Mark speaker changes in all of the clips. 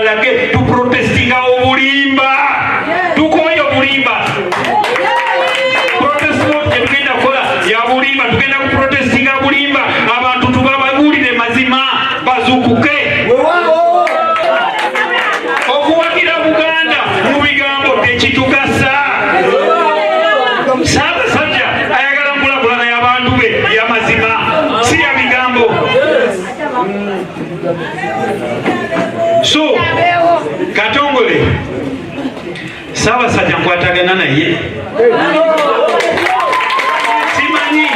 Speaker 1: lake tu protestinga obulimba tukoyo bulimba protestinga tugenda kola ya bulimba tugenda ku protestinga bulimba abantu tubabagulire mazima bazukuke okuwagira Buganda mu bigambo tekitukasa Ssaabasajja ayagala nkulaakulana y'abantu be ya mazima si ya bigambo. So Katongole Ssaabasajja nkwatagana naye simanyi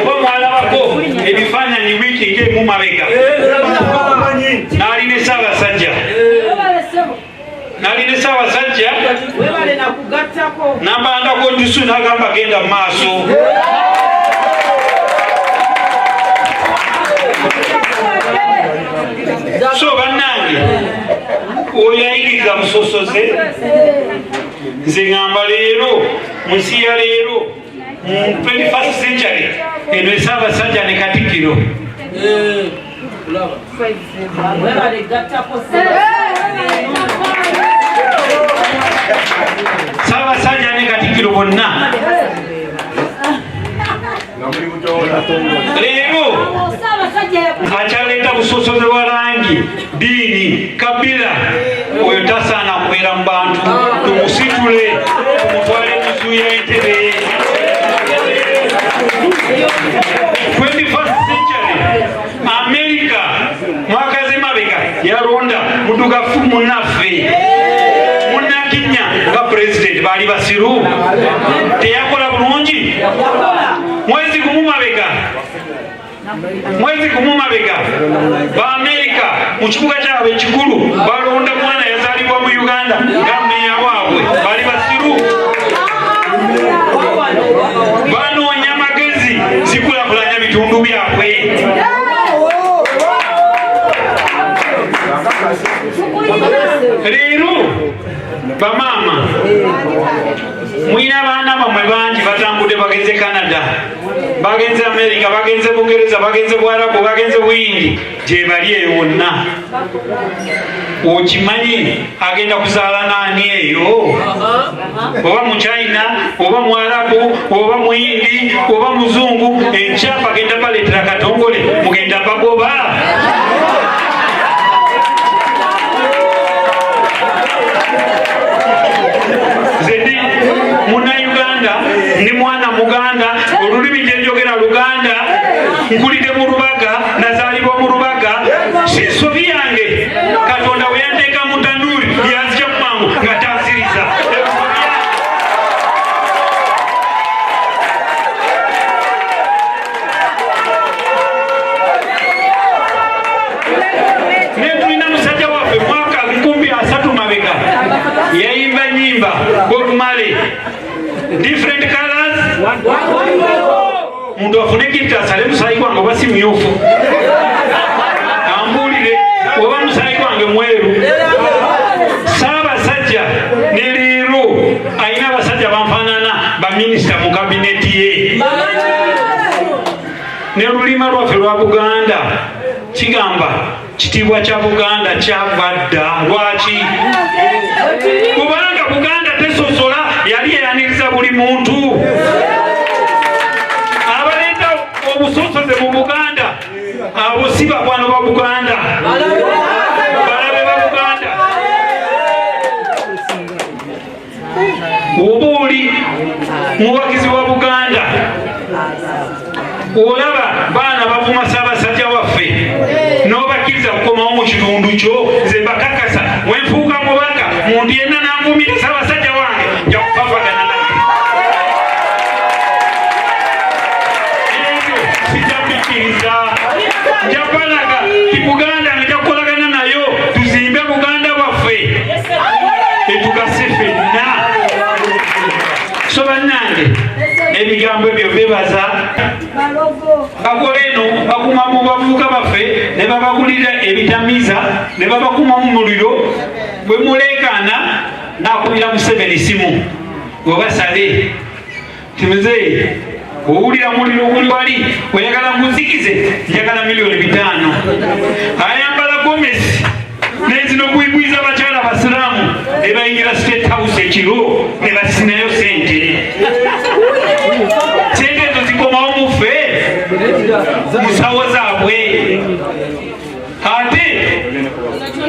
Speaker 1: oba mwalabako ebifaananyi wiiki ng'emu mabega n'alina Ssaabasajja n'ambandako ntusu n'agamba genda mu maaso. So bannange oyo ayigiriza musosoze nze ngamba leero mu nsi ya leero mu 21st century eno Ssaabasajja ne Katikkiro Ssaabasajja ne Katikkiro bonna leero akyaleeta busosoze bwa langi ddiini kabila oyo tasaana kubeera mu bantu tumusitule tumutwale muzuuya Entebbe. 21st century America mwakaze mabega yalonda mudugafu munaffe munakinya nga president baali basiru teyakola bulungi mwezi gumu mabega ba America mu kibuga kyabwe ekikulu balonda mwana yazaalibwa mu Uganda nga mmeeya waabwe baali basiru banoonya magezi zikulakulanya bitundu byabwe. Leero bamaama mwina baana bamwe bangi batambudde bagenze Canada bagenze America bagenze Bungereza bagenze Bwarabu bagenze Buyindi gye bali eyo wonna okimanyi agenda kuzaala naani eyo oba mu China oba Mwarabu oba Muyindi oba Muzungu enkyapa agenda baleetera Katongole mugenda bagoba. Zedi muna Uganda ni mwana Muganda olulimi gye njogera Luganda nkulide mu Lubaga nazaalibwa mu Lubaga si sobi yange Katonda we yanteeka mu tanduuli yazija mu mangu nga tansiriza. Ne tulina musajja waffe mwaka 30 mabega yayimba nyimba Bob Marley different colors mundu afune kintu asale musayi gwange oba si myufu ambulire oba musayi gwange mweru. Ssaabasajja ne leero ayina abasajja banfaanana baminisita mu kabineti ye ne lulima lwaffe lwa Buganda kigamba kitiibwa kya Buganda kyava dda. Lwaki? Kubanga Buganda tesosola yali eyaniriza buli muntu. Abaleeta obusosoze mu Buganda abo si bakwano ba Buganda balabe ba Buganda. Oba oli muwagizi wa Buganda olaba baana bavuma Ssaabasajja waffe n'obakkiriza kukomawo mu kitundu kyo nze mbakakasa wenfuuka mubaka muntu yenna n'anvumira Ssaabasajja wange nja kufafagana naye. Ebyo sijja kubikkiriza nja balaga ti Buganda nja kukolagana nayo tuzimbe Buganda bwaffe etugase ffenna. So bannange ebigambo ebyo bebaza bakola eno bakuma mu bavubuka baffe ne babagulira ebitamiza ne babakuma mu muliro bwe muleekaana n'akubira Museveni simu obasale timuze owulira muliro oguli wali oyagala muzikize njagala $5,000 ayambala gomesi nezino kuigwiza bakyala basiramu ne bayingira State House ekiro ne basinayo sente ezo zikomawo mufe musawo zaabwe. Ate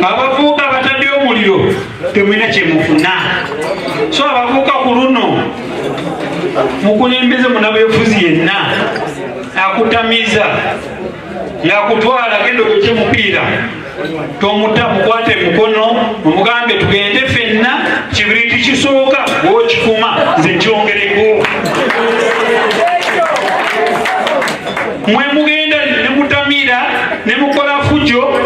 Speaker 1: abavubuka bataddeyo omuliro temwina kyemufuna. So abavubuka ku luno mukulembeze munabwefuzi yenna akutamiza ngakutwala genda okukye mupiira tomuta mukwate mukono omugambe tugende fenna kibiriti kisooka wokifuma nze kyongereko mwe mugenda ne mutamira ne mukola fujo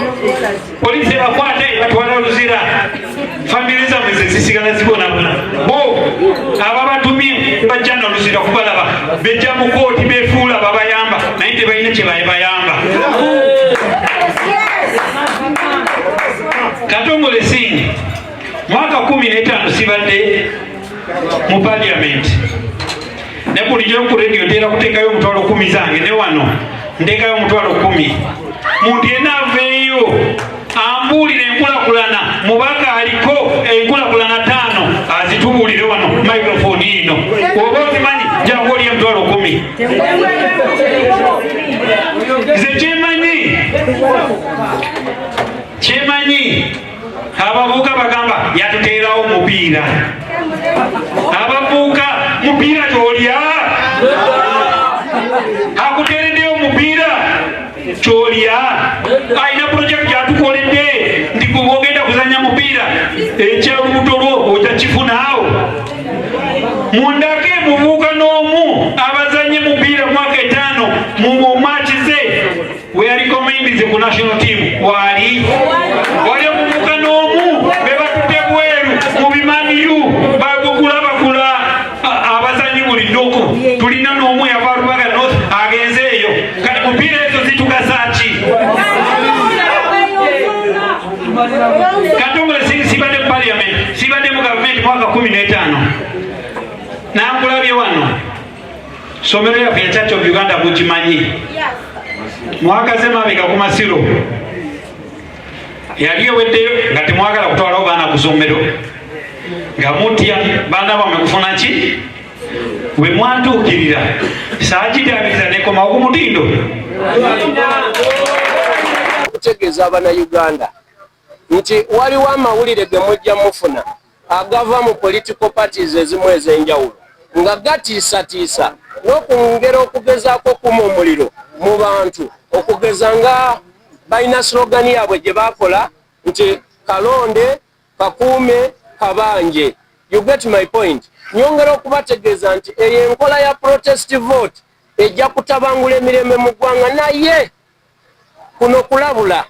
Speaker 1: polisi bakwata batwala luzira famire zammwe ze zisigala zibonabona bo aba batumye bajja n'oluzira kubalaba bejja mu kooti beefuula babayamba naye tebalina kye bayamba. Katongole Singh mwaka 15 sibadde mu parliament ne bulijjo ku radio ntera kuteekayo omutwalo 10 zange ne wano nteekayo omutwalo 10 muntu yenna aveeyo ambuulire enkulakulana mubaka aliko enkulakulana 5 azitubuulire wano microphone ino oba ozimanyi jangu oli emutwalo 10 ze kyemanyi abavubuka bagamba yatuteerawo mupiira. Abavubuka mupiira kyolya akuteereddeyo mupiira kyolya ayina project gyatukoledde nti ogenda kuzanya mupiira ekyolubuto lwo otakifuna mundake muvubuka n'omu abazanye mupiira mwaka 5 mumumakize wearikomendize ku national team wali omuvubuka n'omu bebatutte bweru mu bimaniyu bagula abazanyi buli ddoko tulina n'omu yava Lubaga North agenze eyo kati mupiira ezo zitugasaki? Katongole Singh sibadde mu parliament sibadde mu government mwaka 15 nangulabye wano somero yaffe ya Church of Uganda mukimanyi mwaka zemabega ku Masiro yali eweddeyo nga temwagala kutwalawo baana ku somero nga mutya baana bamwe kufuna ki we mwantuukirira saakidabiriza nekomawo ku mutindo.
Speaker 2: Kutegeeza Abannayuganda nti waliwo amawulire ge mujja mufuna agava mu political parties ezimu ez'enjawulo nga gatiisatiisa n'okwongera okugezaako kuma omuliro mu bantu okugeza nga balina slogan yaabwe gye baakola nti kalonde kakuume kabanje. You get my point. Nyongera okubategeeza nti eyo enkola ya protest vote ejja kutabangula emirembe mu ggwanga naye kuno kulabula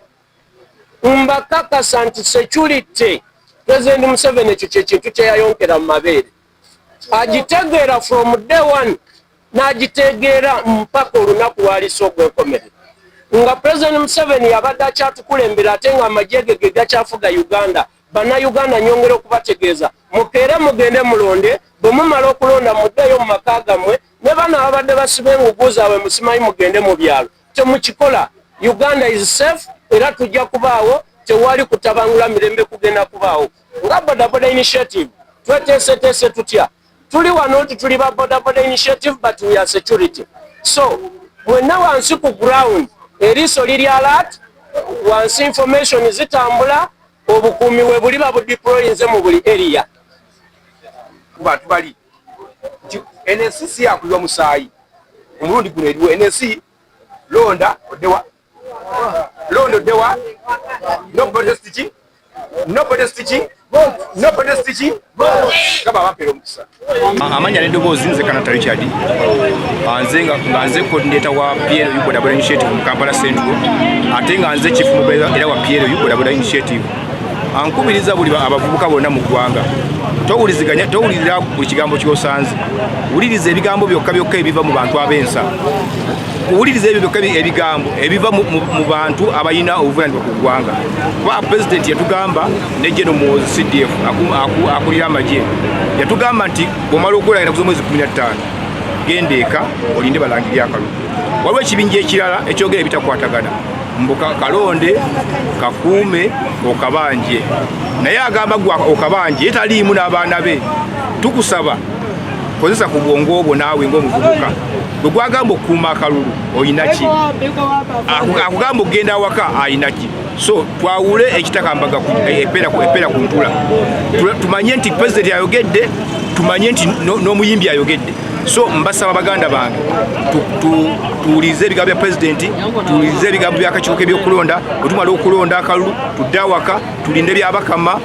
Speaker 2: mbakakasa nti security President Museveni ekyo kyekintu kyeyayonkera mu mabeere agitegeera from day one n'agitegeera mpaka olunaku lwalisa ogw'enkomerero nga President Museveni yabadde akyatukulembera ate nga amagye ge gakyafuga Uganda. Bannayuganda nyongera okubategeeza mukeere mugende mulonde bwe mumala okulonda muddeyo mu maka gammwe ne bano ababadde basiba engugu zaabwe musimanyi mugende mu byalo temukikola. Uganda is safe era tujja kubaawo tewali kutabangula mirembe kugenda kubaawo. Nga bodaboda initiative tweteeseteese tutya tuli wano nti tuli ba bodaboda initiative but we are security. So mwenna wansi ku ground eriiso liri alert wansi information zitambula obukuumi we buli babudeployinze mu buli area kubantu bali NSC yakulwa musaayi omulundi guno eriwo NSC londa odewa nobody stitching kaba bapera omukisa
Speaker 3: amanya n'eddoboozi nze Kanata Richard nze nga nze coordinator wa PLU Bodaboda Initiative mu Kampala Central ate nga nze chief mobile era wa PLU Bodaboda Initiative. Ankubiriza buli abavubuka bonna mu ggwanga towulirira buli kigambo ky'osanze, wuliriza ebigambo byokka ebiva mu bantu ab'ensa, wuliriza ebyo byokka ebigambo ebiva mu bantu abalina obuvunaanyizibwa ku ggwanga. Kuba Pulezidenti yatugamba ne General Muhoozi CDF akulira amagye yatugamba nti bw'omala okulayira ku mwezi 15 genda eka olinde balangirira akalulu. Waliwo ekibinja ekirala ekyogera ebitakwatagana mbuka kalonde kakuume okabanje naye agamba gwa okabanje etaliimu n'abaana be tukusaba kozesa ku bwongo obwo naawe ng'omuvubuka bwe gwagamba okukuuma akalulu oyinaki akugamba okugenda awaka ayinaki so twawule ekitakambaga epera ku ntula tumanye nti pulezidenti ayogedde tumanye nti n'omuyimbi ayogedde so mbasaba baganda bange tuwulize ebigambo bya pulezidenti tuwulize ebigambo by'akakiiko k'ebyokulonda bwe tumala okulonda akalulu tudde awaka tulinde byabakama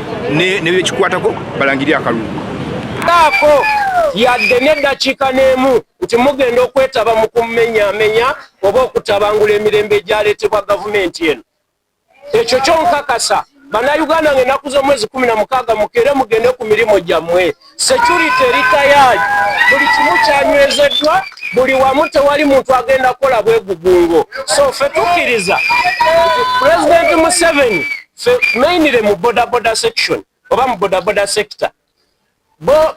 Speaker 3: nebyekikwatako balangirire akalulu
Speaker 2: ako yadde n'eddakiika n'emu nti mugenda okwetaba mu kumenyaamenya oba okutabangula emirembe egyaleetebwa gavumenti eno ekyo kyonkakasa bannayuganda ng'ennaku z'omwezi 16 mukeere mugende ku mirimu gyammwe security eritayaali buli kimu kyanywezeddwa buli wamu tewali muntu agenda kukola bwegugungo so ffe tukkiriza President Museveni mainire mu bodaboda section oba mu bodaboda sector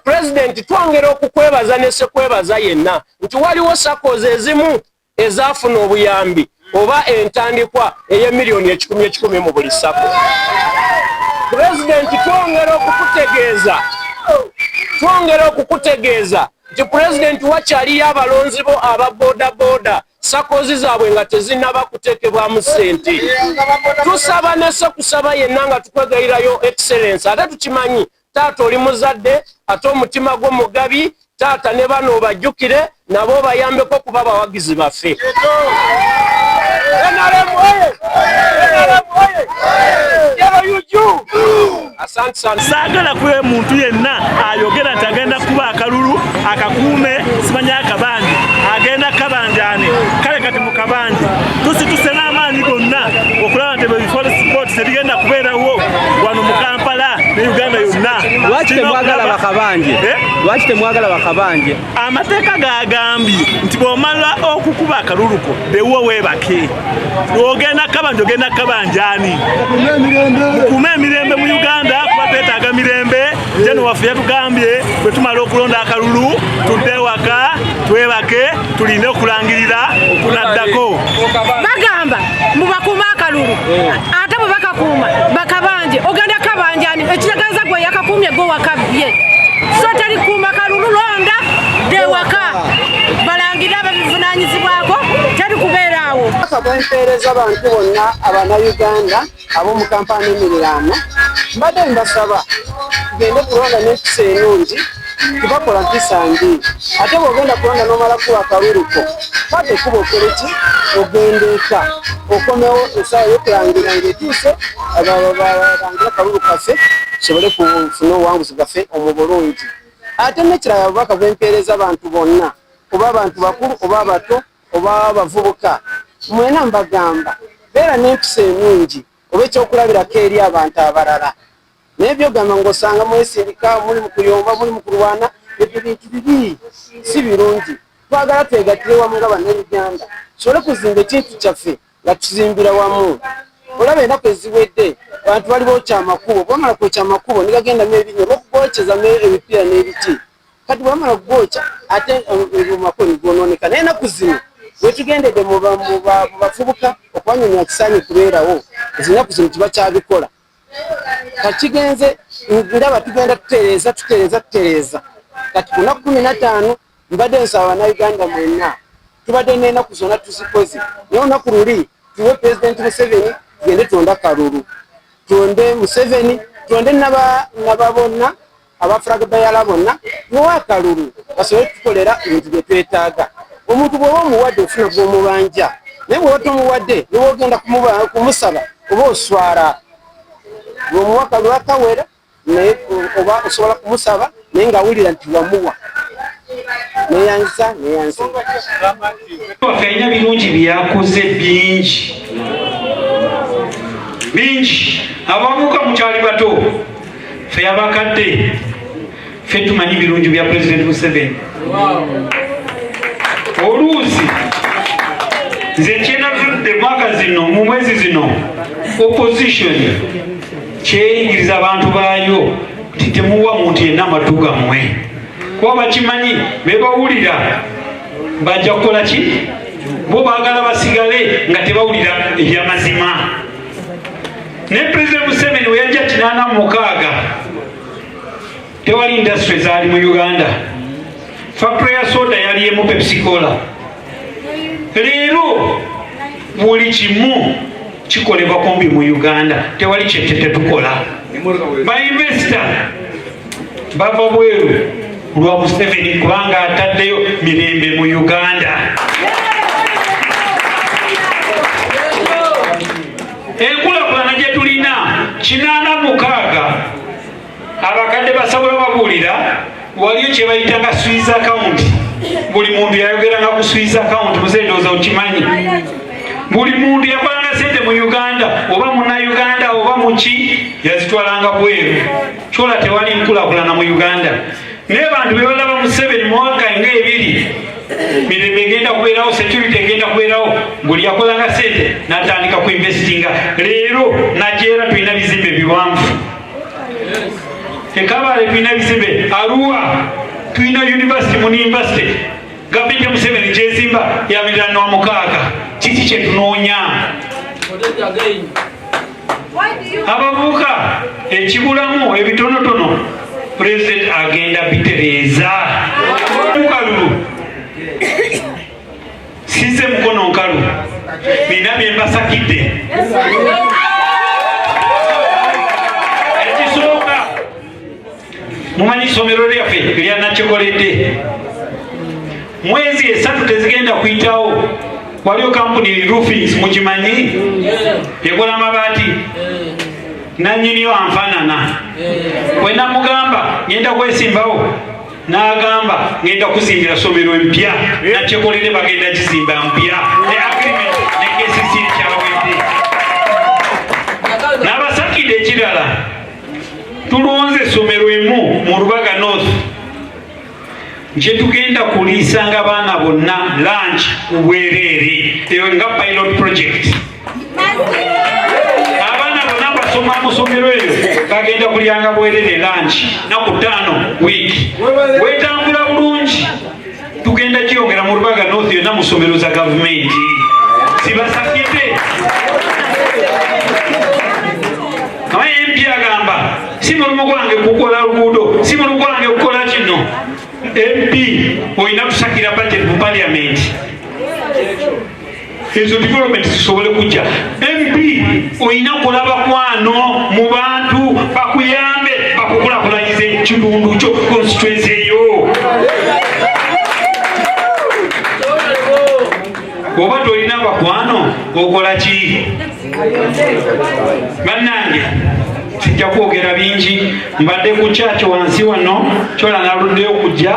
Speaker 2: President twongera okukwebaza ne sekwebaza yenna nti waliwo sakozi ezimu ezaafuna obuyambi oba entandikwa ey'emiliyoni 10,000 mu buli sako. President twongera okukutegeeza nti President wakyaliyo abalonzi bo aba bodaboda sakozi zaabwe nga tezinnaba kuteekebwamu ssente. Tusaba ne sekusaba yenna nga tukwegayirayo excellence ate tukimanyi taata oli muzadde ate omutima gwo mugabi taata ne bano obajjukire nabo bayambeko kuba bawagizi baffe. Asante sana.
Speaker 4: Saagala kuba muntu yenna ayogera nti agenda kuba akalulu akakuume simanya akabanja agenda kabanjane kale kati mu kabanja tusituse n'amaanyi gonna okulaba nti ebifo sport tebigenda kubeerawo wano mu Kampala ne Uganda yonna.
Speaker 5: Lwaki temwagala bakabanje? Lwaki temwagala bakabanje?
Speaker 4: Amateeka gagambye nti bw'omala okukuba akaluluko bewo weebake ogenda kabanja ogenda kabanjani mukuume emirembe mu Uganda kuba twetaaga mirembe jeno waffe yatugambye bwe tumala okulonda akalulu tudde waka twebake tulinde okulangirira okunaddako
Speaker 6: bagamba mubakuuma akalulu ate bwe bakakuuma bakabanje ogenda kabanjani ekitegeeza gwe yakakuumye gwe wakabye so teri kuuma kalulu londa de waka balangirira ababivunaanyizibwako teri kubeeraawo
Speaker 7: akabwempeereza abantu bonna abannayuganda ab'omu Kampala n'emiriraano mbadde mbasaba tugende kulonda n'empisa ennungi tubakola mpisa mbi ate bw'ogenda kulonda n'omala kuwa akaluluko kwate kuba okoleki ogenda eka okomewo essaawa y'okulangira ng'etuuse balangira akalulu kaffe tusobole kufuna obuwanguzi bwaffe omu bulungi. Ate n'ekirala obubaka bwempeereza abantu bonna oba abantu bakulu oba abato oba abavubuka mwena mbagamba beera n'empisa ennungi oba ekyokulabirako eri abantu abalala naye byogamba ng'osanga mwesindika muli mu kuyomba muli mu kulwana ebyo bintu bibi si birungi. Twagala twegatire wamu nga bannayuganda tusobole kuzimba ekintu kyaffe nga tuzimbira wamu. Olaba ennaku eziwedde abantu bali bookya amakubo bwamala kwokya amakubo nigagendamu ebinyo olw'okugwokyezamu ebipiira n'ebiti kati bwamala kugwokya ate makubo nigonooneka naye ennaku zino wetugendedde mu bavubuka okubanyumya kisaanye kubeerawo ezinnaku zino tibakyabikola kakigenze ndaba tugenda tutereeza kati ku nnaku 15 mbadde nsaba bannayuganda mwenna tubadde n'ennaku zonna tuzikoze naye olunaku luli tuwe President Museveni tugende tulonde akalulu tulonde Museveni tulonde naba bonna abafulaga bayala bonna tuwe akalulu basobole tukolera ebintu bye twetaaga. Omuntu bw'oba omuwadde ofuna bw'omubanja naye bw'oba tomuwadde niwogenda kumusaba oba oswala bw'omuwa akalulu akawera naye oba osobola kumusaba naye ng'awulira nti wamuwa neyanza.
Speaker 1: Alina birungi byakoze bingi abavuka mukyali bato ffe abakadde ffe tumanyi birungi bya President Museveni. Oluusi nze kyenavudde mwaka zino mu mwezi zino opposition kyeyigiriza abantu baayo nti temuwa muntu yenna amatu gammwe kuba bakimanyi bebawulira bajja kukola ki bo baagala basigale nga tebawulira ebyamazima. Ne President Museveni we yajja 86 tewali industry zaali mu Uganda. Factory ya soda yali emu Pepsi Cola. Leero buli kimu kikolebwa kumbi mu Uganda, tewali kyetete tukola. Bainvestor bava bweru lwa Museveni kubanga ataddeyo mirembe mu Uganda. Enkulaakulana gye tulina 86 abakadde basabola babuulira waliyo kye bayitanga Swiss account. Buli muntu yayogeranga ku Swiss account, muzendooza okimanyi. Buli muntu yakolanga sente mu Uganda oba muna Uganda oba muki yazitwalanga bweru. Kyola tewali nkulaakulana mu Uganda. Naye bantu be balaba Museveni mwaka ng'ebiri mirembe egenda kubeerawo, security egenda kubeerawo, buli yakolanga sente n'atandika ku investinga. Leero najeera tulina bizimbe biwanvu. Ekabale tulina bizimbe, Arua tulina university, muni university gavumenti ya Museveni gyezimba ya mirano 6. Kiki kye tunoonya? Abavubuka ekibulamu ebitonotono President agenda bitereeza. Mukalulu size mukono nkalu nina bye mbasakidde. Ekisooka mumanyi isomero lyaffe lya Nakyekoledde mwezi 3 tezigenda kuyitawo. Waliyo kampuni Roofings mukimanyi ekola amabaati, nannyiniyo anfaanana. Bwe namugamba ngenda kwesimbawo n'agamba ngenda kuzimbira somero empya, Nakyekoledde bagenda gizimba mpya ne agreement ne KCC kyawedde. N'abasakidde ekirala tulonze essomero emu mu Rubaga North gye tugenda kuliisanga abaana bonna lunch bwereere. Eyo nga pilot project. Abaana bonna basoma mu ssomero eyo bagenda kulyanga bwereere lunch naku 5 wiiki. Wetambula bulungi tugenda kyongera mu Rubaga North yonna mu ssomero za gavumenti. Sibasakidde. Naye MP agamba si mulimu gwange kukola luguudo, si mulimu gwange kukola kino. MP oyina kusakira budget mu parliament ezo development zisobole kujja. MP oyina kulaba kwano mu bantu bakuyambe bakukulakulanyiza ekitundu kyo constituency eyo. Oba tolina bakwano okola ki? Bannange sijja kwogera bingi, mbadde ku kyakyo wansi wano, kyola naluddeyo kujja